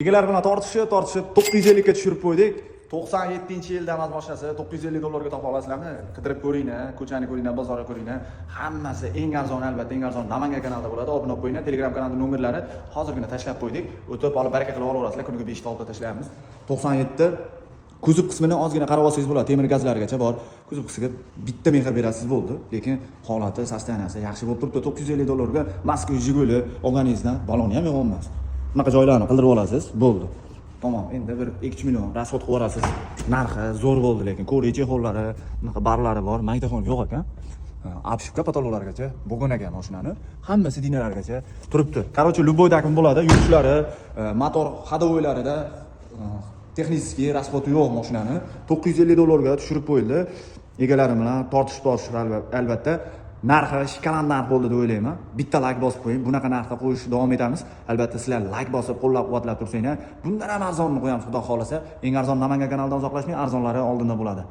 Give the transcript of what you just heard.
Egalar bilan tortishib 950 ga tushirib qo'ydik. 97-yil Damas mashinasi 950 dollarga topa olasizlarmi? Qidirib ko'ringlar, ko'chani ko'ringlar, bozorni ko'ringlar. Hammasi eng arzon, albatta eng arzon Namangan kanalida bo'ladi. Obuna qo'yinglar. Telegram kanalida nomerlari hozirgina tashlab qo'ydik. O'tib olib baraka qilib olaverasizlar. Kuniga 5 ta olib tashlaymiz. 97 kuzov qismini ozgina qarab olsangiz bo'ladi. Temir gazlargacha bor. Kuzov qismiga bitta mehr berasiz bo'ldi. Lekin holati, sostaniyasi yaxshi bo'lib turibdi. 950 dollarga Moskva Jiguli olganingizdan baloni ham yo'q emas. Bunaqa joylarni qildirib olasiz, bo'ldi. Tamam, endi bir 2 million rasxod qilib olasiz. Narxi zo'r bo'ldi, lekin ko'riy chehollari, bunaqa barlari bor, magnitofon yo'q ekan. Obshipka patologlargacha bo'lgan ekan mashinani. Hammasi dinalargacha turibdi. Короче, любой takim bo'ladi, yurishlari, motor ходовойlarida texnik rasxod yo'q mashinani. 950 dollarga tushirib qo'yildi. Egalari bilan tortishib albatta. Narxi shikalan narx bo'ldi deb o'ylayman. Bitta like bosib qo'ying. Bunaqa narxda qo'yishni davom etamiz. Albatta sizlar like bosib, qo'llab-quvvatlab tursanglar, bundan ham arzonni qo'yamiz, xudo xolasa. Eng arzon Namangan kanalidan uzoqlashmang, arzonlari oldinda bo'ladi.